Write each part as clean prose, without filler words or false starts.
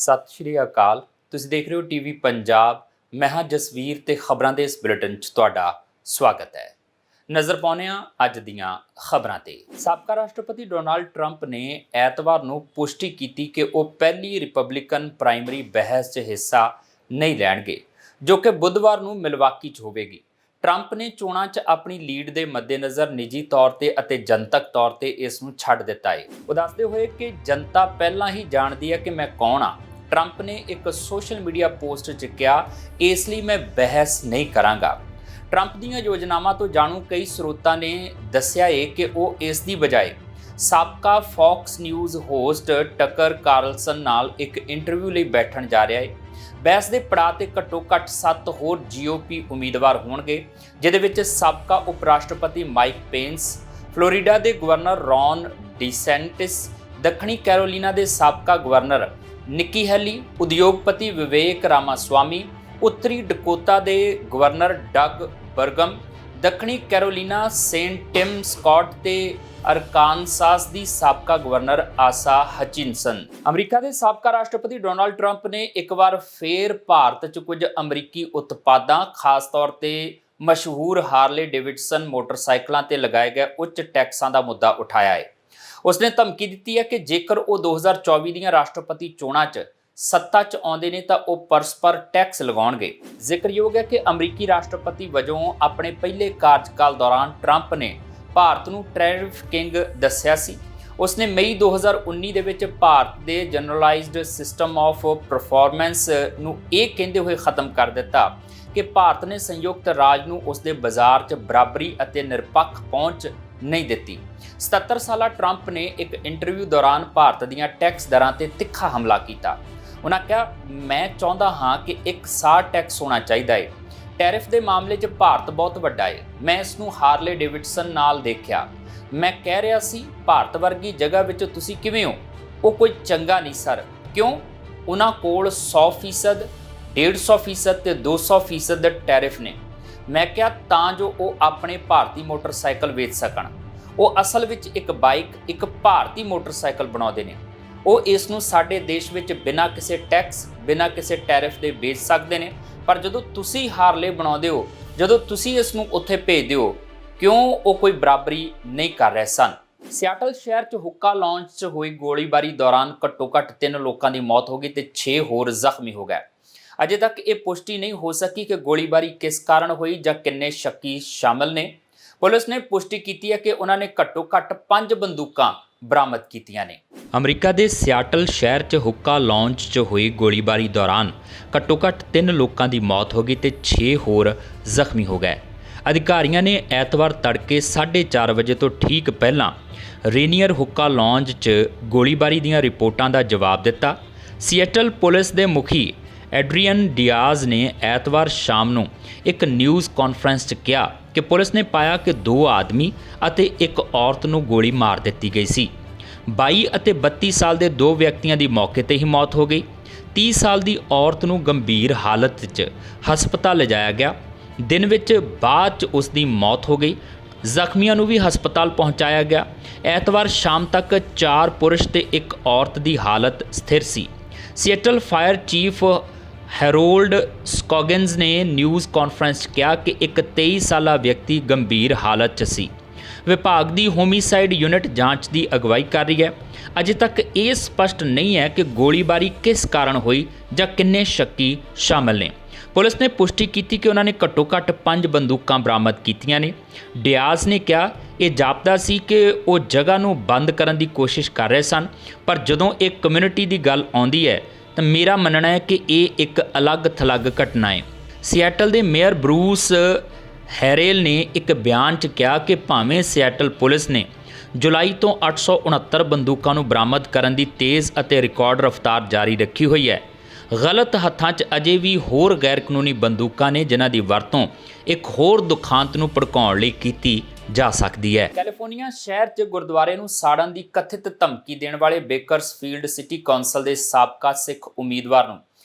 ਸਤਿ ਸ਼੍ਰੀ ਅਕਾਲ। ਤੁਸੀਂ ਦੇਖ ਰਹੇ ਹੋ ਟੀਵੀ ਪੰਜਾਬ। ਮੈਂ ਹਾਂ ਜਸਵੀਰ ਤੇ ਖਬਰਾਂ ਦੇ ਇਸ ਬੁਲੇਟਿਨ 'ਚ ਤੁਹਾਡਾ ਸਵਾਗਤ ਹੈ। ਨਜ਼ਰ ਪਾਉਂਦੇ ਹਾਂ ਅੱਜ ਦੀਆਂ ਖਬਰਾਂ ਤੇ। ਸਾਬਕਾ ਰਾਸ਼ਟਰਪਤੀ ਡੋਨਾਲਡ ਟਰੰਪ ਨੇ ਐਤਵਾਰ ਨੂੰ ਪੁਸ਼ਟੀ ਕੀਤੀ ਕਿ ਉਹ ਪਹਿਲੀ ਰਿਪਬਲਿਕਨ ਪ੍ਰਾਇਮਰੀ ਬਹਿਸ 'ਚ ਹਿੱਸਾ ਨਹੀਂ ਲੈਣਗੇ, ਜੋ ਕਿ ਬੁੱਧਵਾਰ ਨੂੰ ਮਿਲਵਾਕੀ 'ਚ ਹੋਵੇਗੀ। ਟਰੰਪ ਨੇ ਚੋਣਾਂ 'ਚ ਆਪਣੀ ਲੀਡ ਦੇ ਮੱਦੇਨਜ਼ਰ ਨਿੱਜੀ ਤੌਰ ਤੇ ਅਤੇ ਜਨਤਕ ਤੌਰ ਤੇ ਇਸ ਨੂੰ ਛੱਡ ਦਿੱਤਾ ਹੈ। ਉਹ ਦੱਸਦੇ ਹੋਏ ਕਿ ਜਨਤਾ ਪਹਿਲਾਂ ਹੀ ਜਾਣਦੀ ਹੈ ਕਿ ਮੈਂ ਕੌਣ ਹਾਂ। ਟਰੰਪ ਨੇ ਇੱਕ ਸੋਸ਼ਲ ਮੀਡੀਆ ਪੋਸਟ 'ਚ ਕਿਹਾ, ਇਸ ਲਈ ਮੈਂ ਬਹਿਸ ਨਹੀਂ ਕਰਾਂਗਾ। ਟਰੰਪ ਦੀਆਂ ਯੋਜਨਾਵਾਂ ਤੋਂ ਜਾਣੂ ਕਈ ਸਰੋਤਾਂ ਨੇ ਦੱਸਿਆ ਹੈ ਕਿ ਉਹ ਇਸ ਦੀ ਬਜਾਏ ਸਾਬਕਾ ਫੌਕਸ ਨਿਊਜ਼ ਹੋਸਟ ਟਕਰ ਕਾਰਲਸਨ ਨਾਲ ਇੱਕ ਇੰਟਰਵਿਊ ਲਈ ਬੈਠਣ ਜਾ ਰਿਹਾ ਹੈ। ਬਹਿਸ ਦੇ ਪੜਾਅ ਤੇ ਘੱਟੋ-ਘੱਟ 7 ਹੋਰ GOP ਉਮੀਦਵਾਰ ਹੋਣਗੇ, ਜਿਹਦੇ ਵਿੱਚ ਸਾਬਕਾ ਉਪ ਰਾਸ਼ਟਰਪਤੀ ਮਾਈਕ ਪੈਂਸ, ਫਲੋਰੀਡਾ ਦੇ ਗਵਰਨਰ ਰੌਨ ਡੀਸੈਂਟਿਸ, ਦੱਖਣੀ ਕੈਰੋਲੀਨਾ ਦੇ ਸਾਬਕਾ ਗਵਰਨਰ ਨਿੱਕੀ ਹੈਲੀ, ਉਦਯੋਗਪਤੀ ਵਿਵੇਕ ਰਾਮਾਸਵਾਮੀ, ਉੱਤਰੀ ਡਕੋਟਾ ਦੇ ਗਵਰਨਰ ਡਗ ਬਰਗਮ, ਦੱਖਣੀ ਕੈਰੋਲੀਨਾ ਸੇਂਟ ਟਿਮ ਸਕਾਟ ਤੇ ਅਰਕਾਨਸਾਸ ਦੀ ਸਾਬਕਾ ਗਵਰਨਰ ਆਸਾ ਹਚਿਨਸਨ। ਅਮਰੀਕਾ ਦੇ ਸਾਬਕਾ ਰਾਸ਼ਟਰਪਤੀ ਡੋਨਾਲਡ ਟਰੰਪ ਨੇ ਇੱਕ ਵਾਰ ਫੇਰ ਭਾਰਤ 'ਚ ਕੁਝ ਅਮਰੀਕੀ ਉਤਪਾਦਾਂ, ਖਾਸ ਤੌਰ ਤੇ ਮਸ਼ਹੂਰ ਹਾਰਲੇ ਡੇਵਿਡਸਨ ਮੋਟਰਸਾਈਕਲਾਂ ਤੇ ਲਗਾਏ ਗਏ ਉੱਚ ਟੈਕਸਾਂ ਦਾ ਮੁੱਦਾ ਉਠਾਇਆ ਹੈ। ਉਸਨੇ ਧਮਕੀ ਦਿੱਤੀ ਹੈ ਕਿ ਜੇਕਰ ਉਹ 2024 ਦੀਆਂ ਰਾਸ਼ਟਰਪਤੀ ਚੋਣਾਂ 'ਚ ਸੱਤਾ 'ਚ ਆਉਂਦੇ ਨੇ ਤਾਂ ਉਹ ਪਰਸਪਰ ਟੈਕਸ ਲਗਾਉਣਗੇ। ਜ਼ਿਕਰਯੋਗ ਹੈ ਕਿ ਅਮਰੀਕੀ ਰਾਸ਼ਟਰਪਤੀ ਵਜੋਂ ਆਪਣੇ ਪਹਿਲੇ ਕਾਰਜਕਾਲ ਦੌਰਾਨ ਟਰੰਪ ਨੇ ਭਾਰਤ ਨੂੰ ਟੈਰਿਫ ਕਿੰਗ ਦੱਸਿਆ ਸੀ। ਉਸਨੇ ਮਈ 2019 ਦੇ ਵਿੱਚ ਭਾਰਤ ਦੇ ਜਨਰਲਾਈਜ਼ਡ ਸਿਸਟਮ ਆਫ ਪਰਫਾਰਮੈਂਸ ਨੂੰ ਇਹ ਕਹਿੰਦੇ ਹੋਏ ਖਤਮ ਕਰ ਦਿੱਤਾ ਕਿ ਭਾਰਤ ਨੇ ਸੰਯੁਕਤ ਰਾਜ ਨੂੰ ਉਸਦੇ ਬਾਜ਼ਾਰ 'ਚ ਬਰਾਬਰੀ ਅਤੇ ਨਿਰਪੱਖ ਪਹੁੰਚ ਨਹੀਂ ਦਿੱਤੀ। 77 ਸਾਲਾ ਟਰੰਪ ਨੇ ਇੱਕ ਇੰਟਰਵਿਊ ਦੌਰਾਨ ਭਾਰਤ ਦੀਆਂ ਟੈਕਸ ਦਰਾਂ ਤੇ ਤਿੱਖਾ ਹਮਲਾ ਕੀਤਾ। ਉਹਨਾਂ ਕਿਹਾ, ਮੈਂ ਚਾਹੁੰਦਾ ਹਾਂ ਕਿ ਇੱਕ ਸਾਰ ਟੈਕਸ ਹੋਣਾ ਚਾਹੀਦਾ ਹੈ। ਟੈਰਿਫ ਦੇ ਮਾਮਲੇ 'ਚ ਭਾਰਤ ਬਹੁਤ ਵੱਡਾ ਹੈ। ਮੈਂ ਇਸ ਨੂੰ ਹਾਰਲੇ ਡੇਵਿਡਸਨ ਨਾਲ ਦੇਖਿਆ। ਮੈਂ ਕਹਿ ਰਿਹਾ ਸੀ, ਭਾਰਤ ਵਰਗੀ ਜਗ੍ਹਾ ਵਿੱਚ ਤੁਸੀਂ ਕਿਵੇਂ ਹੋ? ਉਹ ਕੋਈ ਚੰਗਾ ਨਹੀਂ ਸਰ। ਕਿਉਂ? ਉਹਨਾਂ ਕੋਲ 100%, 150% ਤੇ 200% ਟੈਰਿਫ ਨੇ। ਮੈਂ ਕਿਹਾ ਤਾਂ ਜੋ ਉਹ ਆਪਣੇ ਭਾਰਤੀ ਮੋਟਰਸਾਈਕਲ ਵੇਚ ਸਕਣ। ਉਹ ਅਸਲ ਵਿੱਚ ਇੱਕ ਬਾਈਕ, ਇੱਕ ਭਾਰਤੀ ਮੋਟਰਸਾਈਕਲ ਬਣਾਉਂਦੇ ਨੇ। ਉਹ ਇਸ ਨੂੰ ਸਾਡੇ ਦੇਸ਼ ਵਿੱਚ ਬਿਨਾਂ ਕਿਸੇ ਟੈਕਸ, ਬਿਨਾਂ ਕਿਸੇ ਟੈਰਿਫ ਦੇ ਵੇਚ ਸਕਦੇ ਨੇ। ਪਰ ਜਦੋਂ ਤੁਸੀਂ ਹਾਰਲੇ ਬਣਾਉਂਦੇ ਹੋ, ਜਦੋਂ ਤੁਸੀਂ ਇਸ ਨੂੰ ਉੱਥੇ ਭੇਜਦੇ ਹੋ, ਕਿਉਂ ਉਹ ਕੋਈ ਬਰਾਬਰੀ ਨਹੀਂ ਕਰ ਰਹੇ ਸਨ। ਸਿਆਟਲ ਸ਼ਹਿਰ 'ਚ ਹੁੱਕਾ ਲਾਉਂਜ 'ਚ ਹੋਈ ਗੋਲੀਬਾਰੀ ਦੌਰਾਨ ਘੱਟੋ-ਘੱਟ 3 ਲੋਕਾਂ ਦੀ ਮੌਤ ਹੋ ਗਈ ਤੇ 6 ਹੋਰ ਜ਼ਖਮੀ ਹੋ ਗਏ। ਅਜੇ ਤੱਕ ਇਹ ਪੁਸ਼ਟੀ ਨਹੀਂ ਹੋ ਸਕੀ ਕਿ ਗੋਲੀਬਾਰੀ ਕਿਸ ਕਾਰਨ ਹੋਈ ਜਾਂ ਕਿੰਨੇ ਸ਼ੱਕੀ ਸ਼ਾਮਲ ਨੇ। ਪੁਲਿਸ ਨੇ ਪੁਸ਼ਟੀ ਕੀਤੀ ਹੈ ਕਿ ਉਹਨਾਂ ਨੇ ਘੱਟੋ-ਘੱਟ 5 ਬੰਦੂਕਾਂ ਬਰਾਮਦ ਕੀਤੀਆਂ ਨੇ। ਅਮਰੀਕਾ ਦੇ ਸਿਆਟਲ ਸ਼ਹਿਰ 'ਚ ਹੁੱਕਾ ਲਾਉਂਜ 'ਚ ਹੋਈ ਗੋਲੀਬਾਰੀ ਦੌਰਾਨ ਘੱਟੋ-ਘੱਟ 3 ਲੋਕਾਂ ਦੀ ਮੌਤ ਹੋ ਗਈ ਤੇ 6 ਹੋਰ ਜ਼ਖਮੀ ਹੋ ਗਏ। ਅਧਿਕਾਰੀਆਂ ਨੇ ਐਤਵਾਰ ਤੜਕੇ 4:30 ਵਜੇ ਤੋਂ ਠੀਕ ਪਹਿਲਾਂ ਰੇਨੀਅਰ ਹੁੱਕਾ ਲਾਉਂਜ 'ਚ ਗੋਲੀਬਾਰੀ ਦੀਆਂ ਰਿਪੋਰਟਾਂ ਦਾ ਜਵਾਬ ਦਿੱਤਾ। ਸਿਐਟਲ ਪੁਲਿਸ ਦੇ ਮੁਖੀ ਐਡਰੀਅਨ ਡਿਆਜ਼ ਨੇ ਐਤਵਾਰ ਸ਼ਾਮ ਨੂੰ ਇੱਕ ਨਿਊਜ਼ ਕਾਨਫਰੰਸ 'ਚ ਕਿਹਾ ਕਿ ਪੁਲਿਸ ਨੇ ਪਾਇਆ ਕਿ 2 ਆਦਮੀ ਅਤੇ ਇੱਕ ਔਰਤ ਨੂੰ ਗੋਲੀ ਮਾਰ ਦਿੱਤੀ ਗਈ ਸੀ। 22 ਅਤੇ 32 ਸਾਲ ਦੇ 2 ਵਿਅਕਤੀਆਂ ਦੀ ਮੌਕੇ ਤੇ ਹੀ ਮੌਤ ਹੋ ਗਈ। 30 ਸਾਲ ਦੀ ਔਰਤ ਨੂੰ ਗੰਭੀਰ ਹਾਲਤ 'ਚ ਹਸਪਤਾਲ ਲਿਜਾਇਆ ਗਿਆ। ਦਿਨ ਵਿੱਚ ਬਾਅਦ 'ਚ ਉਸ ਦੀ ਮੌਤ ਹੋ ਗਈ। ਜ਼ਖਮੀਆਂ ਨੂੰ ਵੀ ਹਸਪਤਾਲ ਪਹੁੰਚਾਇਆ ਗਿਆ। ਐਤਵਾਰ ਸ਼ਾਮ ਤੱਕ 4 ਪੁਰਸ਼ ਤੇ 1 ਔਰਤ ਦੀ ਹਾਲਤ ਸਥਿਰ ਸੀ। ਸਿਐਟਲ ਫਾਇਰ ਚੀਫ ਹੈਰੋਲਡ ਸਕੋਗਿਨਜ਼ ਨੇ ਨਿਊਜ਼ ਕਾਨਫਰੰਸ 'ਚ ਕਿਹਾ ਕਿ ਇੱਕ 23 ਸਾਲਾ ਵਿਅਕਤੀ ਗੰਭੀਰ ਹਾਲਤ 'ਚ ਸੀ। ਵਿਭਾਗ ਦੀ ਹੋਮੀਸਾਈਡ ਯੂਨਿਟ ਜਾਂਚ ਦੀ ਅਗਵਾਈ ਕਰ ਰਹੀ ਹੈ। ਅਜੇ ਤੱਕ ਇਹ ਸਪਸ਼ਟ ਨਹੀਂ ਹੈ ਕਿ ਗੋਲੀਬਾਰੀ ਕਿਸ ਕਾਰਨ ਹੋਈ ਜਾਂ ਕਿੰਨੇ ਸ਼ੱਕੀ ਸ਼ਾਮਲ ਨੇ। ਪੁਲਿਸ ਨੇ ਪੁਸ਼ਟੀ ਕੀਤੀ ਕਿ ਉਹਨਾਂ ਨੇ ਘੱਟੋ-ਘੱਟ 5 ਬੰਦੂਕਾਂ ਬਰਾਮਦ ਕੀਤੀਆਂ ਨੇ। ਡਿਆਜ਼ ਨੇ ਕਿਹਾ, ਇਹ ਜਾਪਦਾ ਸੀ ਕਿ ਉਹ ਜਗ੍ਹਾ ਨੂੰ ਬੰਦ ਕਰਨ ਦੀ ਕੋਸ਼ਿਸ਼ ਕਰ ਰਹੇ ਸਨ, ਪਰ ਜਦੋਂ ਇਹ ਕਮਿਊਨਿਟੀ ਦੀ ਗੱਲ ਆਉਂਦੀ ਹੈ ਤਾਂ ਮੇਰਾ ਮੰਨਣਾ ਹੈ ਕਿ ਇਹ ਇੱਕ ਅਲੱਗ-ਥਲੱਗ ਘਟਨਾ ਹੈ। ਸਿਐਟਲ ਦੇ ਮੇਅਰ ਬਰੂਸ ਹੈਰੇਲ ਨੇ ਇੱਕ ਬਿਆਨ 'ਚ ਕਿਹਾ ਕਿ ਭਾਵੇਂ ਸਿਐਟਲ ਪੁਲਿਸ ਨੇ ਜੁਲਾਈ ਤੋਂ 869 ਬੰਦੂਕਾਂ ਨੂੰ ਬਰਾਮਦ ਕਰਨ ਦੀ ਤੇਜ਼ ਅਤੇ ਰਿਕਾਰਡ ਰਫ਼ਤਾਰ ਜਾਰੀ ਰੱਖੀ ਹੋਈ ਹੈ, ਗਲਤ ਹੱਥਾਂ 'ਚ ਅਜੇ ਵੀ ਹੋਰ ਗੈਰ ਕਾਨੂੰਨੀ ਬੰਦੂਕਾਂ ਨੇ ਜਿਨ੍ਹਾਂ ਦੀ ਵਰਤੋਂ ਇੱਕ ਹੋਰ ਦੁਖਾਂਤ ਨੂੰ ਭੜਕਾਉਣ ਲਈ ਕੀਤੀ ਜਾ ਸਕਦੀ ਹੈ। ਕੈਲੀਫੋਰਨੀਆ ਸ਼ਹਿਰ 'ਚ ਗੁਰਦੁਆਰੇ ਨੂੰ ਸਾੜਨ ਦੀ ਕਥਿਤ ਧਮਕੀ ਦੇਣ ਵਾਲੇ ਬੇਕਰਸਫੀਲਡ ਸਿਟੀ ਕੌਂਸਲ ਦੇ ਸਾਬਕਾ ਸਿੱਖ ਉਮੀਦਵਾਰ ਨੂੰ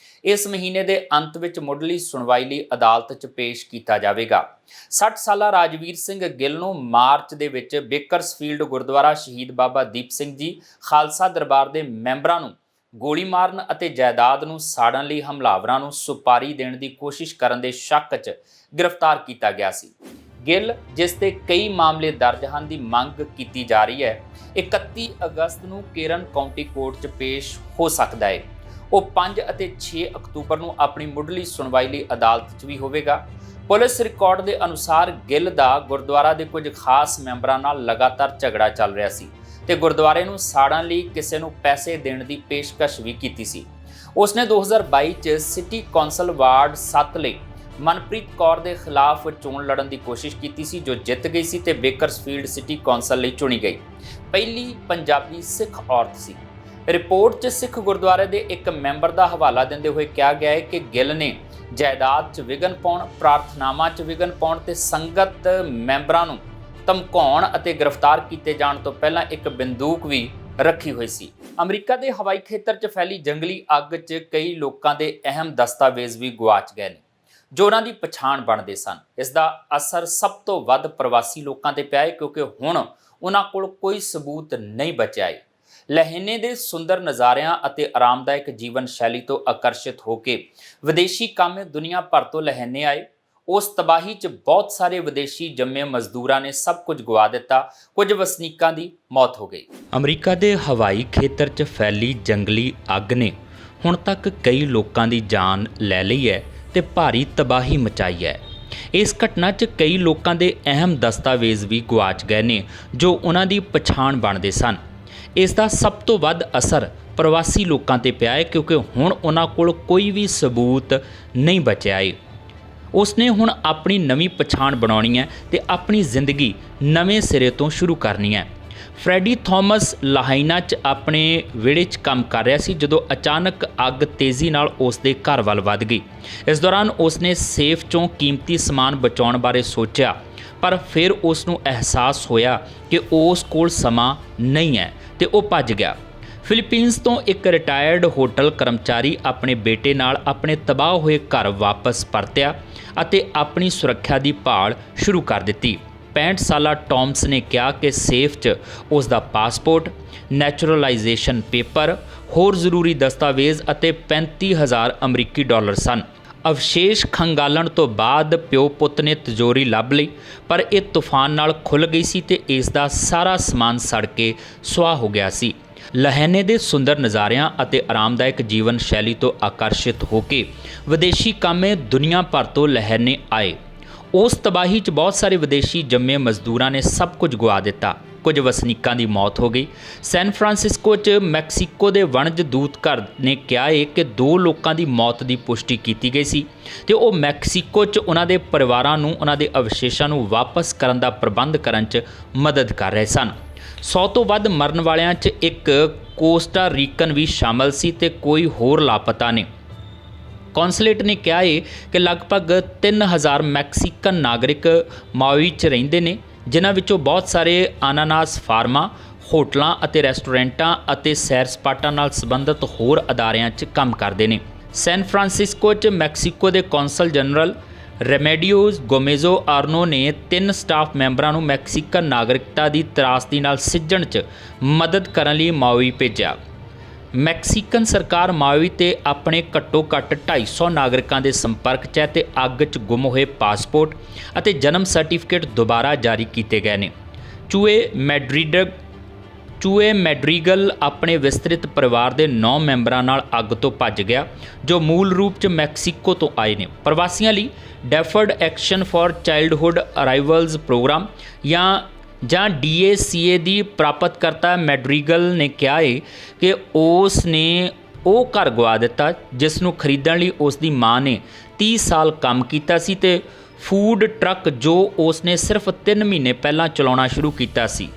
ਇਸ ਮਹੀਨੇ ਦੇ ਅੰਤ ਵਿੱਚ ਮੁੱਢਲੀ ਸੁਣਵਾਈ ਲਈ ਅਦਾਲਤ 'ਚ ਪੇਸ਼ ਕੀਤਾ ਜਾਵੇਗਾ। 60 ਸਾਲਾ ਰਾਜਵੀਰ ਸਿੰਘ ਗਿੱਲ ਨੂੰ ਮਾਰਚ ਦੇ ਵਿੱਚ ਬੇਕਰਸਫੀਲਡ ਗੁਰਦੁਆਰਾ ਸ਼ਹੀਦ ਬਾਬਾ ਦੀਪ ਸਿੰਘ ਜੀ ਖਾਲਸਾ ਦਰਬਾਰ ਦੇ ਮੈਂਬਰਾਂ ਨੂੰ ਗੋਲੀ ਮਾਰਨ ਅਤੇ ਜਾਇਦਾਦ ਨੂੰ ਸਾੜਨ ਲਈ ਹਮਲਾਵਰਾਂ ਨੂੰ ਸੁਪਾਰੀ ਦੇਣ ਦੀ ਕੋਸ਼ਿਸ਼ ਕਰਨ ਦੇ ਸ਼ੱਕ 'ਚ ਗ੍ਰਿਫਤਾਰ ਕੀਤਾ ਗਿਆ ਸੀ। ਗਿੱਲ, ਜਿਸ ਤੇ ਕਈ ਮਾਮਲੇ ਦਰਜ ਹਨ, ਦੀ ਮੰਗ ਕੀਤੀ ਜਾ ਰਹੀ ਹੈ 31 ਅਗਸਤ ਨੂੰ ਕੇਰਨ ਕਾਉਂਟੀ ਕੋਰਟ 'ਚ ਪੇਸ਼ ਹੋ ਸਕਦਾ ਹੈ। ਉਹ 5 ਅਤੇ 6 ਅਕਤੂਬਰ ਨੂੰ ਆਪਣੀ ਮੁੱਢਲੀ ਸੁਣਵਾਈ ਲਈ ਅਦਾਲਤ 'ਚ ਵੀ ਹੋਵੇਗਾ। ਪੁਲਿਸ ਰਿਕਾਰਡ ਦੇ ਅਨੁਸਾਰ ਗਿੱਲ ਦਾ ਗੁਰਦੁਆਰਾ ਦੇ ਕੁਝ ਖਾਸ ਮੈਂਬਰਾਂ ਨਾਲ ਲਗਾਤਾਰ ਝਗੜਾ ਚੱਲ ਰਿਹਾ ਸੀ ਤੇ ਗੁਰਦੁਆਰੇ ਨੂੰ ਸਾੜਨ ਲਈ ਕਿਸੇ ਨੂੰ ਪੈਸੇ ਦੇਣ ਦੀ ਪੇਸ਼ਕਸ਼ ਵੀ ਕੀਤੀ ਸੀ। ਉਸਨੇ 2022 'ਚ ਸਿਟੀ ਕੌਂਸਲ ਵਾਰਡ 7 ਲਈ ਮਨਪ੍ਰੀਤ ਕੌਰ ਦੇ ਖਿਲਾਫ ਚੋਣ ਲੜਨ ਦੀ ਕੋਸ਼ਿਸ਼ ਕੀਤੀ ਸੀ, ਜੋ ਜਿੱਤ ਗਈ ਸੀ ਤੇ ਬੇਕਰਸਫੀਲਡ ਸਿਟੀ ਕੌਂਸਲ ਲਈ ਚੁਣੀ ਗਈ ਪਹਿਲੀ ਪੰਜਾਬੀ ਸਿੱਖ ਔਰਤ ਸੀ। ਰਿਪੋਰਟ 'ਚ ਸਿੱਖ ਗੁਰਦੁਆਰੇ ਦੇ ਇੱਕ ਮੈਂਬਰ ਦਾ ਹਵਾਲਾ ਦਿੰਦੇ ਹੋਏ ਕਿਹਾ ਗਿਆ ਹੈ ਕਿ ਗਿੱਲ ਨੇ ਜਾਇਦਾਦ 'ਚ ਵਿਘਨ ਪਾਉਣ, ਪ੍ਰਾਰਥਨਾਵਾਂ 'ਚ ਵਿਘਨ ਪਾਉਣ ਤੇ ਸੰਗਤ ਮੈਂਬਰਾਂ ਨੂੰ ਧਮਕਾਉਣ ਅਤੇ ਗ੍ਰਿਫਤਾਰ ਕੀਤੇ ਜਾਣ ਤੋਂ ਪਹਿਲਾਂ ਇੱਕ ਬੰਦੂਕ ਵੀ ਰੱਖੀ ਹੋਈ ਸੀ। ਅਮਰੀਕਾ ਦੇ ਹਵਾਈ ਖੇਤਰ 'ਚ ਫੈਲੀ ਜੰਗਲੀ ਅੱਗ 'ਚ ਕਈ ਲੋਕਾਂ ਦੇ ਅਹਿਮ ਦਸਤਾਵੇਜ਼ ਵੀ ਗੁਆਚ ਗਏ ਨੇ ਜੋ ਉਹਨਾਂ ਦੀ ਪਛਾਣ ਬਣਦੇ ਸਨ। ਇਸ ਦਾ ਅਸਰ ਸਭ ਤੋਂ ਵੱਧ ਪ੍ਰਵਾਸੀ ਲੋਕਾਂ ਤੇ ਪਿਆ ਹੈ ਕਿਉਂਕਿ ਹੁਣ ਉਹਨਾਂ ਕੋਲ ਕੋਈ ਸਬੂਤ ਨਹੀਂ ਬਚਿਆ ਹੈ। ਲਹਿਨੇ ਦੇ ਸੁੰਦਰ ਨਜ਼ਾਰਿਆਂ ਅਤੇ ਆਰਾਮਦਾਇਕ ਜੀਵਨ ਸ਼ੈਲੀ ਤੋਂ ਆਕਰਸ਼ਿਤ ਹੋ ਕੇ ਵਿਦੇਸ਼ੀ ਕਾਮੇ ਦੁਨੀਆ ਭਰ ਤੋਂ ਲਹਿਨੇ ਆਏ। ਉਸ ਤਬਾਹੀ 'ਚ ਬਹੁਤ ਸਾਰੇ ਵਿਦੇਸ਼ੀ ਜੰਮੇ ਮਜ਼ਦੂਰਾਂ ਨੇ ਸਭ ਕੁਝ ਗਵਾ ਦਿੱਤਾ, ਕੁਝ ਵਸਨੀਕਾਂ ਦੀ ਮੌਤ ਹੋ ਗਈ। ਅਮਰੀਕਾ ਦੇ ਹਵਾਈ ਖੇਤਰ 'ਚ ਫੈਲੀ ਜੰਗਲੀ ਅੱਗ ਨੇ ਹੁਣ ਤੱਕ ਕਈ ਲੋਕਾਂ ਦੀ ਜਾਨ ਲੈ ਲਈ ਹੈ ਤੇ ਭਾਰੀ ਤਬਾਹੀ ਮਚਾਈ ਹੈ। ਇਸ ਘਟਨਾ 'ਚ ਕਈ ਲੋਕਾਂ ਦੇ ਅਹਿਮ ਦਸਤਾਵੇਜ਼ ਵੀ ਗੁਆਚ ਗਏ ਨੇ ਜੋ ਉਹਨਾਂ ਦੀ ਪਛਾਣ ਬਣਦੇ ਸਨ। ਇਸ ਦਾ ਸਭ ਤੋਂ ਵੱਧ ਅਸਰ ਪ੍ਰਵਾਸੀ ਲੋਕਾਂ ਤੇ ਪਿਆ ਹੈ ਕਿਉਂਕਿ ਹੁਣ ਉਹਨਾਂ ਕੋਲ ਕੋਈ ਵੀ ਸਬੂਤ ਨਹੀਂ ਬਚਿਆ ਹੈ। ਉਸਨੇ ਹੁਣ ਆਪਣੀ ਨਵੀਂ ਪਛਾਣ ਬਣਾਉਣੀ ਹੈ ਤੇ ਆਪਣੀ ਜ਼ਿੰਦਗੀ ਨਵੇਂ ਸਿਰੇ ਤੋਂ ਸ਼ੁਰੂ ਕਰਨੀ ਹੈ। ਫਰੈਡੀ ਥਾਮਸ ਲਾਹਾਈਨਾ 'ਚ ਆਪਣੇ ਵਿਹੜੇ 'ਚ ਕੰਮ ਕਰ ਰਿਹਾ ਸੀ ਜਦੋਂ ਅਚਾਨਕ ਅੱਗ ਤੇਜ਼ੀ ਨਾਲ ਉਸ ਦੇ ਘਰ ਵੱਲ ਵੱਧ ਗਈ। ਇਸ ਦੌਰਾਨ ਉਸਨੇ ਸੇਫ 'ਚੋਂ ਕੀਮਤੀ ਸਮਾਨ ਬਚਾਉਣ ਬਾਰੇ ਸੋਚਿਆ, ਪਰ ਫਿਰ ਉਸ ਨੂੰ ਅਹਿਸਾਸ ਹੋਇਆ ਕਿ ਉਸ ਕੋਲ ਸਮਾਂ ਨਹੀਂ ਹੈ ਤੇ ਉਹ ਭੱਜ ਗਿਆ। ਫਿਲੀਪੀਨਜ਼ ਤੋਂ ਇੱਕ ਰਿਟਾਇਰਡ ਹੋਟਲ ਕਰਮਚਾਰੀ ਆਪਣੇ ਬੇਟੇ ਨਾਲ ਆਪਣੇ ਤਬਾਹ ਹੋਏ ਘਰ ਵਾਪਸ ਪਰਤਿਆ ਅਤੇ ਆਪਣੀ ਸੁਰੱਖਿਆ ਦੀ ਭਾਲ ਸ਼ੁਰੂ ਕਰ ਦਿੱਤੀ। 65 ਸਾਲਾ ਟੌਮਸ ਨੇ ਕਿਹਾ ਕਿ ਸੇਫ 'ਚ ਉਸ ਦਾ ਪਾਸਪੋਰਟ, ਨੈਚੁਰਲਾਈਜੇਸ਼ਨ ਪੇਪਰ, ਹੋਰ ਜ਼ਰੂਰੀ ਦਸਤਾਵੇਜ਼ ਅਤੇ 35,000 ਅਮਰੀਕੀ ਡਾਲਰ ਸਨ। ਅਵਸ਼ੇਸ਼ ਖੰਗਾਲਣ ਤੋਂ ਬਾਅਦ ਪਿਓ ਪੁੱਤ ਨੇ ਤਿਜੋਰੀ ਲੱਭ ਲਈ, ਪਰ ਇਹ ਤੂਫਾਨ ਨਾਲ ਖੁੱਲ੍ਹ ਗਈ ਸੀ ਤੇ ਇਸ ਦਾ ਸਾਰਾ ਸਮਾਨ ਸੜ ਕੇ ਸੁਆਹ ਹੋ ਗਿਆ ਸੀ। ਲਹਿਨੇ ਦੇ ਸੁੰਦਰ ਨਜ਼ਾਰਿਆਂ ਅਤੇ ਆਰਾਮਦਾਇਕ ਜੀਵਨ ਸ਼ੈਲੀ ਤੋਂ ਆਕਰਸ਼ਿਤ ਹੋ ਕੇ ਵਿਦੇਸ਼ੀ ਕਾਮੇ ਦੁਨੀਆ ਭਰ ਤੋਂ ਲਹਿਨੇ ਆਏ। ਉਸ ਤਬਾਹੀ 'ਚ ਬਹੁਤ ਸਾਰੇ ਵਿਦੇਸ਼ੀ ਜੰਮੇ ਮਜ਼ਦੂਰਾਂ ਨੇ ਸਭ ਕੁਝ ਗੁਆ ਦਿੱਤਾ, ਕੁਝ ਵਸਨੀਕਾਂ ਦੀ ਮੌਤ ਹੋ ਗਈ। ਸੈਨ ਫਰਾਂਸਿਸਕੋ 'ਚ ਮੈਕਸੀਕੋ ਦੇ ਵਣਜ ਦੂਤ ਘਰ ਨੇ ਕਿਹਾ ਹੈ ਕਿ 2 ਲੋਕਾਂ ਦੀ ਮੌਤ ਦੀ ਪੁਸ਼ਟੀ ਕੀਤੀ ਗਈ ਸੀ ਤੇ ਉਹ ਮੈਕਸੀਕੋ 'ਚ ਉਹਨਾਂ ਦੇ ਪਰਿਵਾਰਾਂ ਨੂੰ ਉਹਨਾਂ ਦੇ ਅਵਸ਼ੇਸ਼ਾਂ ਨੂੰ ਵਾਪਸ ਕਰਨ ਦਾ ਪ੍ਰਬੰਧ ਕਰਨ 'ਚ ਮਦਦ ਕਰ ਰਹੇ ਸਨ। 100 ਤੋਂ ਵੱਧ ਮਰਨ ਵਾਲਿਆਂ 'ਚ ਇੱਕ ਕੋਸਟਾ ਰੀਕਨ ਵੀ ਸ਼ਾਮਲ ਸੀ ਤੇ ਕੋਈ ਹੋਰ ਲਾਪਤਾ ਨੇ। ਕੌਂਸਲੇਟ ਨੇ ਕਿਹਾ ਹੈ ਕਿ ਲਗਭਗ 3000 ਮੈਕਸੀਕਨ ਨਾਗਰਿਕ ਮਾਉਈ 'ਚ ਰਹਿੰਦੇ ਨੇ, ਜਿਨ੍ਹਾਂ ਵਿੱਚੋਂ ਬਹੁਤ ਸਾਰੇ ਅਨਾਨਾਸ ਫਾਰਮਾਂ, ਹੋਟਲਾਂ ਅਤੇ ਰੈਸਟੋਰੈਂਟਾਂ ਅਤੇ ਸੈਰ ਸਪਾਟਾ ਨਾਲ ਸੰਬੰਧਿਤ ਹੋਰ ਅਦਾਰਿਆਂ 'ਚ ਕੰਮ ਕਰਦੇ ਨੇ। ਸੈਨ ਫਰਾਂਸਿਸਕੋ 'ਚ ਮੈਕਸੀਕੋ ਦੇ ਕੌਂਸਲ ਜਨਰਲ ਰੈਮੇਡੀਓਜ਼ ਗੋਮੇਜ਼ੋ ਆਰਨੋ ਨੇ 3 ਸਟਾਫ ਮੈਂਬਰਾਂ ਨੂੰ ਮੈਕਸੀਕਨ ਨਾਗਰਿਕਤਾ ਦੀ ਤਰਾਸਦੀ ਨਾਲ ਸਿੱਝਣ 'ਚ ਮਦਦ ਕਰਨ ਲਈ ਮਾਉਈ ਭੇਜਿਆ। ਮੈਕਸੀਕਨ ਸਰਕਾਰ ਮਾਉਈ ਤੇ ਆਪਣੇ ਘੱਟੋ ਘੱਟ 250 ਨਾਗਰਿਕਾਂ ਦੇ ਸੰਪਰਕ 'ਚ ਹੈ ਤੇ ਅੱਗ 'ਚ ਗੁੰਮ ਹੋਏ ਪਾਸਪੋਰਟ ਅਤੇ ਜਨਮ ਸਰਟੀਫਿਕੇਟ ਦੁਬਾਰਾ ਜਾਰੀ ਕੀਤੇ ਗਏ ਨੇ। ਚੂਏ ਮੈਡਰੀਗਲ ਆਪਣੇ ਵਿਸਤ੍ਰਿਤ ਪਰਿਵਾਰ ਦੇ 9 ਮੈਂਬਰਾਂ ਨਾਲ ਅੱਗ ਤੋਂ ਭੱਜ ਗਿਆ ਜੋ ਮੂਲ ਰੂਪ 'ਚ ਮੈਕਸੀਕੋ ਤੋਂ ਆਏ ਨੇ। ਪ੍ਰਵਾਸੀਆਂ ਲਈ ਡੈਫਰਡ ਐਕਸ਼ਨ ਫਾਰ ਚਾਈਲਡਹੁੱਡ ਅਰਾਈਵਲਜ਼ ਪ੍ਰੋਗਰਾਮ ਜਾਂ DACA ਦੀ ਪ੍ਰਾਪਤਕਰਤਾ ਮੈਡਰੀਗਲ ਨੇ ਕਿਹਾ ਹੈ ਕਿ ਉਸ ਨੇ ਉਹ ਘਰ ਗਵਾ ਦਿੱਤਾ ਜਿਸ ਨੂੰ ਖਰੀਦਣ ਲਈ ਉਸ ਦੀ ਮਾਂ ਨੇ 30 ਸਾਲ ਕੰਮ ਕੀਤਾ ਸੀ ਤੇ ਫੂਡ ਟਰੱਕ ਜੋ ਉਸ ਨੇ ਸਿਰਫ 3 ਮਹੀਨੇ ਪਹਿਲਾਂ ਚਲਾਉਣਾ ਸ਼ੁਰੂ ਕੀਤਾ ਸੀ।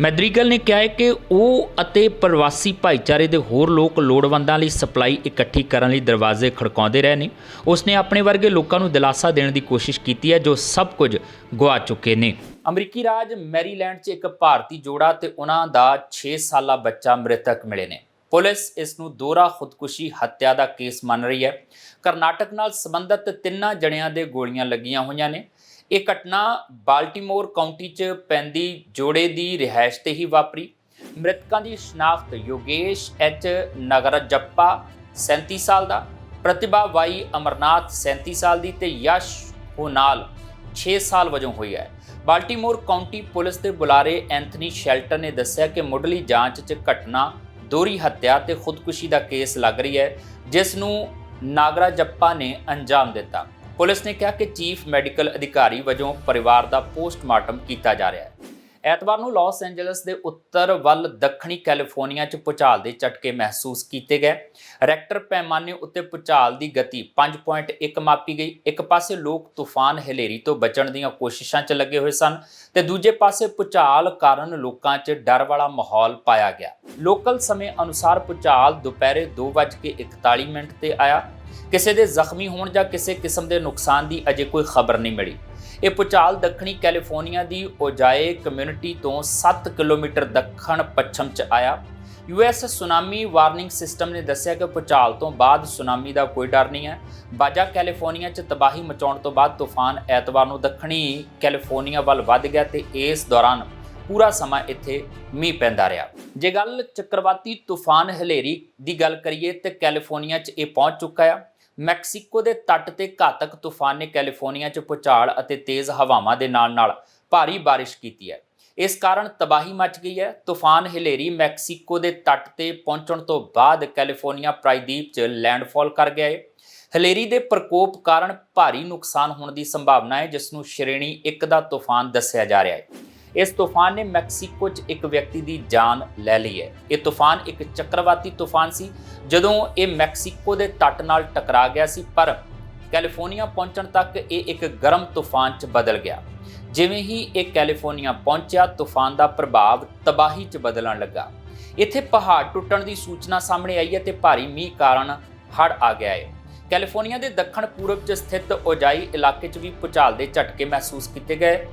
ਮੈਡਰੀਗਲ ਨੇ ਕਿਹਾ ਹੈ ਕਿ ਉਹ ਅਤੇ ਪ੍ਰਵਾਸੀ ਭਾਈਚਾਰੇ ਦੇ ਹੋਰ ਲੋਕ ਲੋੜਵੰਦਾਂ ਲਈ ਸਪਲਾਈ ਇਕੱਠੀ ਕਰਨ ਲਈ ਦਰਵਾਜ਼ੇ ਖੜਕਾਉਂਦੇ ਰਹੇ ਨੇ। ਉਸਨੇ ਆਪਣੇ ਵਰਗੇ ਲੋਕਾਂ ਨੂੰ ਦਿਲਾਸਾ ਦੇਣ ਦੀ ਕੋਸ਼ਿਸ਼ ਕੀਤੀ ਹੈ ਜੋ ਸਭ ਕੁਝ ਗੁਆ ਚੁੱਕੇ ਨੇ। ਅਮਰੀਕੀ ਰਾਜ ਮੈਰੀਲੈਂਡ 'ਚ ਇੱਕ ਭਾਰਤੀ ਜੋੜਾ ਤੇ ਉਹਨਾਂ ਦਾ 6 ਸਾਲਾ ਬੱਚਾ ਮ੍ਰਿਤਕ ਮਿਲੇ ਨੇ। ਪੁਲਿਸ ਇਸ ਨੂੰ ਦੋਹਰਾ ਖੁਦਕੁਸ਼ੀ ਹੱਤਿਆ ਦਾ ਕੇਸ ਮੰਨ ਰਹੀ ਹੈ। ਕਰਨਾਟਕ ਨਾਲ ਸੰਬੰਧਿਤ 3 ਜਣਿਆਂ ਦੇ ਗੋਲੀਆਂ ਲੱਗੀਆਂ ਹੋਈਆਂ ਨੇ। ਇਹ ਘਟਨਾ ਬਾਲਟੀਮੋਰ ਕਾਉਂਟੀ 'ਚ ਪੈਂਦੀ ਜੋੜੇ ਦੀ ਰਿਹਾਇਸ਼ ਤੇ ਹੀ ਵਾਪਰੀ। ਮ੍ਰਿਤਕਾਂ ਦੀ ਸ਼ਨਾਖਤ ਯੋਗੇਸ਼ ਐਚ ਨਗਰਜੱਪਾ 37 ਸਾਲ ਦਾ, ਪ੍ਰਤਿਭਾ ਵਾਈ ਅਮਰਨਾਥ 37 ਸਾਲ ਦੀ ਤੇ ਯਸ਼ ਹੋਨਾਲ 6 ਸਾਲ ਵਜੋਂ ਹੋਈ ਹੈ। ਬਾਲਟੀਮੋਰ ਕਾਉਂਟੀ ਪੁਲਿਸ ਦੇ ਬੁਲਾਰੇ ਐਂਥਨੀ ਸ਼ੈਲਟਰ ਨੇ ਦੱਸਿਆ ਕਿ ਮੁੱਢਲੀ ਜਾਂਚ 'ਚ ਘਟਨਾ ਦੋਹਰੀ ਹੱਤਿਆ ਤੇ ਖੁਦਕੁਸ਼ੀ ਦਾ ਕੇਸ ਲੱਗ ਰਹੀ ਹੈ, ਜਿਸ ਨੂੰ ਨਾਗਰਾਜੱਪਾ ਨੇ ਅੰਜਾਮ ਦਿੱਤਾ। ਪੁਲਿਸ ਨੇ ਕਿਹਾ ਕਿ ਚੀਫ ਮੈਡੀਕਲ ਅਧਿਕਾਰੀ ਵਜੋਂ ਪਰਿਵਾਰ ਦਾ ਪੋਸਟਮਾਰਟਮ ਕੀਤਾ ਜਾ ਰਿਹਾ ਹੈ। ਐਤਵਾਰ ਨੂੰ ਲਾਸ ਐਂਜਲਸ ਦੇ ਉੱਤਰ ਵੱਲ ਦੱਖਣੀ ਕੈਲੀਫੋਰਨੀਆ 'ਚ ਭੂਚਾਲ ਦੇ ਝਟਕੇ ਮਹਿਸੂਸ ਕੀਤੇ ਗਏ। ਰੈਕਟਰ ਪੈਮਾਨੇ ਉੱਤੇ ਭੂਚਾਲ ਦੀ ਗਤੀ 5.1 ਮਾਪੀ ਗਈ। ਇੱਕ ਪਾਸੇ ਲੋਕ ਤੂਫਾਨ ਹਲੇਰੀ ਤੋਂ ਬਚਣ ਦੀਆਂ ਕੋਸ਼ਿਸ਼ਾਂ 'ਚ ਲੱਗੇ ਹੋਏ ਸਨ ਤੇ ਦੂਜੇ ਪਾਸੇ ਭੂਚਾਲ ਕਾਰਨ ਲੋਕਾਂ 'ਚ ਡਰ ਵਾਲਾ ਮਾਹੌਲ ਪਾਇਆ ਗਿਆ। ਲੋਕਲ ਸਮੇਂ ਅਨੁਸਾਰ ਭੂਚਾਲ ਦੁਪਹਿਰੇ 2:41 ਤੇ ਆਇਆ। ਕਿਸੇ ਦੇ ਜ਼ਖਮੀ ਹੋਣ ਜਾਂ ਕਿਸੇ ਕਿਸਮ ਦੇ ਨੁਕਸਾਨ ਦੀ ਅਜੇ ਕੋਈ ਖਬਰ ਨਹੀਂ ਮਿਲੀ। ਇਹ ਭੂਚਾਲ ਦੱਖਣੀ ਕੈਲੀਫੋਰਨੀਆ ਦੀ ਓਜਾਏ ਕਮਿਊਨਿਟੀ ਤੋਂ 7 ਕਿਲੋਮੀਟਰ ਦੱਖਣ ਪੱਛਮ 'ਚ ਆਇਆ। ਯੂਐਸ ਸੁਨਾਮੀ ਵਾਰਨਿੰਗ ਸਿਸਟਮ ਨੇ ਦੱਸਿਆ ਕਿ ਭੂਚਾਲ ਤੋਂ ਬਾਅਦ ਸੁਨਾਮੀ ਦਾ ਕੋਈ ਡਰ ਨਹੀਂ ਹੈ। ਬਾਜਾ ਕੈਲੀਫੋਰਨੀਆ 'ਚ ਤਬਾਹੀ ਮਚਾਉਣ ਤੋਂ ਬਾਅਦ ਤੂਫਾਨ ਐਤਵਾਰ ਨੂੰ ਦੱਖਣੀ ਕੈਲੀਫੋਰਨੀਆ ਵੱਲ ਵੱਧ ਗਿਆ ਤੇ ਇਸ ਦੌਰਾਨ ਪੂਰਾ ਸਮਾਂ ਇੱਥੇ ਮੀਂਹ ਪੈਂਦਾ ਰਿਹਾ। ਜੇ ਗੱਲ ਚੱਕਰਵਾਤੀ ਤੂਫਾਨ ਹਲੇਰੀ ਦੀ ਗੱਲ ਕਰੀਏ ਤੇ ਕੈਲੀਫੋਰਨੀਆ 'ਚ ਇਹ ਪਹੁੰਚ ਚੁੱਕਾ ਹੈ। ਮੈਕਸੀਕੋ ਦੇ ਤੱਟ ਤੇ ਘਾਤਕ ਤੂਫਾਨ ਨੇ ਕੈਲੀਫੋਰਨੀਆ 'ਚ ਭੂਚਾਲ ਅਤੇ ਤੇਜ਼ ਹਵਾਵਾਂ ਦੇ ਨਾਲ-ਨਾਲ ਭਾਰੀ ਬਾਰਿਸ਼ ਕੀਤੀ ਹੈ। ਇਸ ਕਾਰਨ ਤਬਾਹੀ ਮਚ ਗਈ ਹੈ। ਤੂਫਾਨ ਹਲੇਰੀ ਮੈਕਸੀਕੋ ਦੇ ਤੱਟ ਤੇ ਪਹੁੰਚਣ ਤੋਂ ਬਾਅਦ ਕੈਲੀਫੋਰਨੀਆ ਪ੍ਰਾਇਦੀਪ 'ਚ ਲੈਂਡਫਾਲ ਕਰ ਗਿਆ ਹੈ। ਹਲੇਰੀ ਦੇ ਪ੍ਰਕੋਪ ਕਾਰਨ ਭਾਰੀ ਨੁਕਸਾਨ ਹੋਣ ਦੀ ਸੰਭਾਵਨਾ ਹੈ, ਜਿਸ ਨੂੰ ਸ਼੍ਰੇਣੀ 1 ਦਾ ਤੂਫਾਨ ਦੱਸਿਆ ਜਾ ਰਿਹਾ ਹੈ। ਇਸ ਤੂਫਾਨ ਨੇ ਮੈਕਸੀਕੋ 'ਚ ਇੱਕ ਵਿਅਕਤੀ ਦੀ ਜਾਨ ਲੈ ਲਈ ਹੈ। ਇਹ ਤੂਫਾਨ ਇੱਕ ਚੱਕਰਵਾਤੀ ਤੂਫਾਨ ਸੀ ਜਦੋਂ ਇਹ ਮੈਕਸੀਕੋ ਦੇ ਤੱਟ ਨਾਲ ਟਕਰਾ ਗਿਆ ਸੀ, ਪਰ ਕੈਲੀਫੋਰਨੀਆ ਪਹੁੰਚਣ ਤੱਕ ਇਹ ਇੱਕ ਗਰਮ ਤੂਫਾਨ 'ਚ ਬਦਲ ਗਿਆ। ਜਿਵੇਂ ਹੀ ਇਹ ਕੈਲੀਫੋਰਨੀਆ ਪਹੁੰਚਿਆ, ਤੂਫਾਨ ਦਾ ਪ੍ਰਭਾਵ ਤਬਾਹੀ 'ਚ ਬਦਲਣ ਲੱਗਾ। ਇੱਥੇ ਪਹਾੜ ਟੁੱਟਣ ਦੀ ਸੂਚਨਾ ਸਾਹਮਣੇ ਆਈ ਹੈ ਤੇ ਭਾਰੀ ਮੀਂਹ ਕਾਰਨ ਹੜ੍ਹ ਆ ਗਿਆ ਹੈ। ਕੈਲੀਫੋਰਨੀਆ ਦੇ ਦੱਖਣ ਪੂਰਬ 'ਚ ਸਥਿਤ ਓਜਾਈ ਇਲਾਕੇ 'ਚ ਵੀ ਭੂਚਾਲ ਦੇ ਝਟਕੇ ਮਹਿਸੂਸ ਕੀਤੇ ਗਏ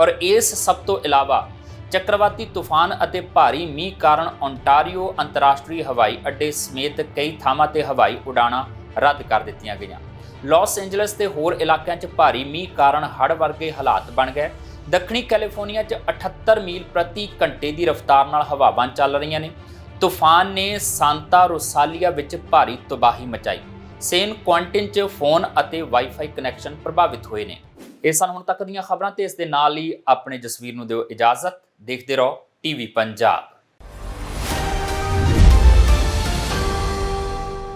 ਔਰ ਇਸ ਸਭ ਤੋਂ ਇਲਾਵਾ ਚੱਕਰਵਾਤੀ ਤੂਫਾਨ ਅਤੇ ਭਾਰੀ ਮੀਂਹ ਕਾਰਨ ਓਨਟਾਰੀਓ ਅੰਤਰਰਾਸ਼ਟਰੀ ਹਵਾਈ ਅੱਡੇ ਸਮੇਤ ਕਈ ਥਾਵਾਂ ਤੇ ਹਵਾਈ ਉਡਾਣਾਂ ਰੱਦ ਕਰ ਦਿੱਤੀਆਂ ਗਈਆਂ। ਲਾਸ ਐਂਜਲਸ ਤੇ ਹੋਰ ਇਲਾਕਿਆਂ 'ਚ ਭਾਰੀ ਮੀਂਹ ਕਾਰਨ ਹੜ੍ਹ ਵਰਗੇ ਹਾਲਾਤ ਬਣ ਗਏ। ਦੱਖਣੀ ਕੈਲੀਫੋਰਨੀਆ 'ਚ 78 ਮੀਲ ਪ੍ਰਤੀ ਘੰਟੇ ਦੀ ਰਫ਼ਤਾਰ ਨਾਲ ਹਵਾਵਾਂ ਚੱਲ ਰਹੀਆਂ ਨੇ। ਤੂਫਾਨ ਨੇ ਸਾਂਤਾ ਰੋਸਾਲੀਆ ਵਿੱਚ ਭਾਰੀ ਤਬਾਹੀ ਮਚਾਈ। ਸੈਨ ਕੁਆਂਟਿਨ 'ਚ ਫੋਨ ਅਤੇ ਵਾਈਫਾਈ ਕਨੈਕਸ਼ਨ ਪ੍ਰਭਾਵਿਤ ਹੋਏ ਨੇ। ਇਹ ਸਨ ਹੁਣ ਤੱਕ ਦੀਆਂ ਖਬਰਾਂ ਤੇ ਇਸ ਦੇ ਨਾਲ ਹੀ ਆਪਣੇ ਜਸਵੀਰ ਨੂੰ ਦਿਓ ਇਜਾਜ਼ਤ। ਦੇਖਦੇ ਰਹੋ ਟੀਵੀ ਪੰਜਾਬ।